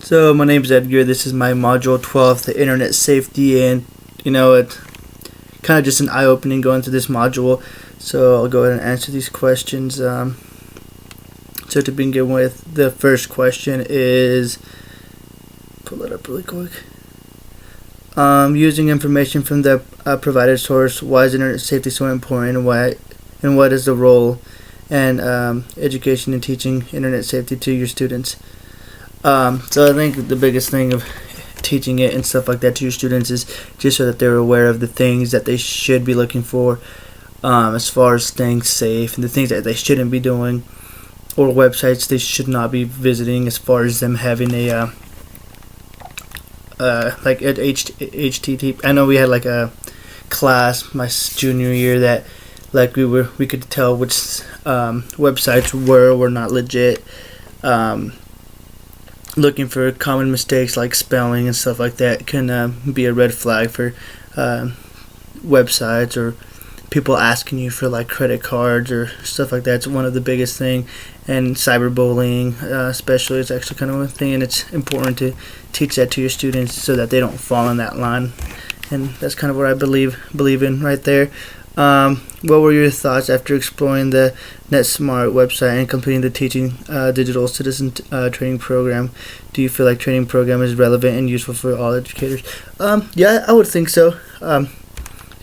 So my name is Edgar. This is my module 12, the internet safety, and it's kind of just an eye-opening going through this module. So I'll go ahead and answer these questions. So to begin with, the first question is, pull it up really quick. Using information from the provided source, why is internet safety so important, and what is the role and education and teaching internet safety to your students? So I think the biggest thing of teaching it and stuff like that to your students is just so that they're aware of the things that they should be looking for, as far as staying safe, and the things that they shouldn't be doing, or websites they should not be visiting, as far as them having a like at HTTP. I know we had like a class my junior year that like we could tell which websites were not legit. Looking for common mistakes like spelling and stuff like that can be a red flag for websites, or people asking you for like credit cards or stuff like that. It's one of the biggest thing, and cyberbullying especially is actually kind of a thing, and it's important to teach that to your students so that they don't fall in that line. And that's kind of what I believe in right there. What were your thoughts after exploring the NetSmart website and completing the Teaching Digital Citizen training program? Do you feel like training program is relevant and useful for all educators? Yeah, I would think so.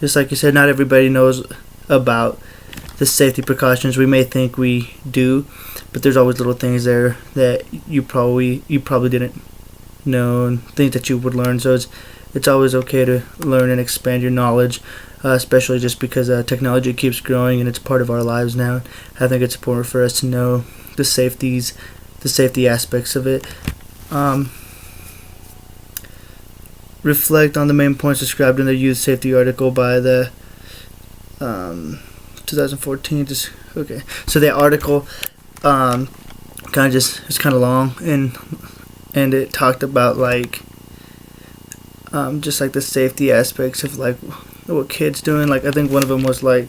Just like you said, not everybody knows about the safety precautions. We may think we do, but there's always little things there that you probably didn't know, and things that you would learn. So it's always okay to learn and expand your knowledge. Especially just because technology keeps growing and it's part of our lives now. I think it's important for us to know the safety aspects of it. Reflect on the main points described in the youth safety article by the 2014. Okay. So the article it's kind of long, and it talked about like just like the safety aspects of like what kids doing. Like I think one of them was like,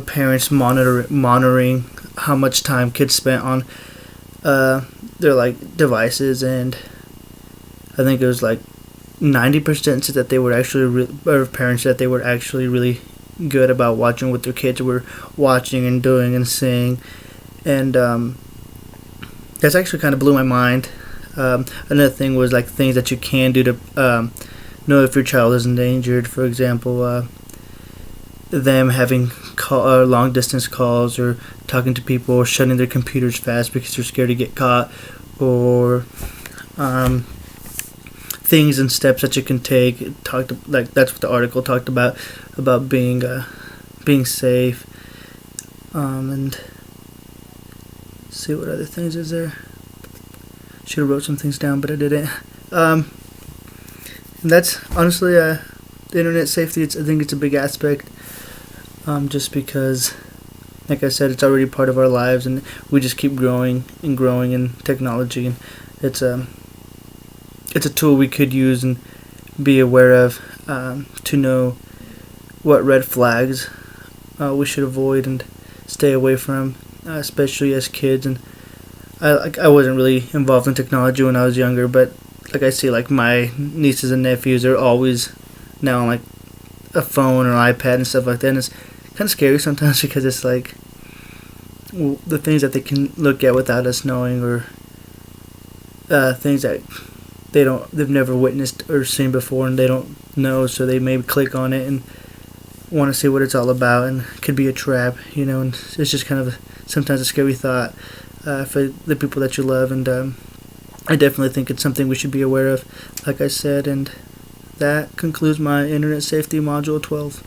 parents monitoring how much time kids spent on their like devices, and I think it was like 90% said that they were actually or parents that they were actually really good about watching what their kids were watching and doing and seeing, and that's actually kind of blew my mind. Another thing was like things that you can do to know if your child is endangered. For example, them having long distance calls, or talking to people, or shutting their computers fast because they're scared to get caught, or things and steps that you can take. That's what the article talked about being safe. And see what other things is there. Should have wrote some things down, but I didn't. And that's honestly the internet safety. I think it's a big aspect, just because, like I said, it's already part of our lives, and we just keep growing and growing in technology, and it's a tool we could use and be aware of, to know what red flags we should avoid and stay away from, especially as kids. And I wasn't really involved in technology when I was younger, but like I see like my nieces and nephews are always now on like a phone or iPad and stuff like that, and it's kind of scary sometimes because it's like the things that they can look at without us knowing, or things that they've never witnessed or seen before, and they don't know, so they may click on it and want to see what it's all about, and it could be a trap, and it's just kind of sometimes a scary thought for the people that you love. And I definitely think it's something we should be aware of, like I said. And that concludes my Internet Safety Module 12.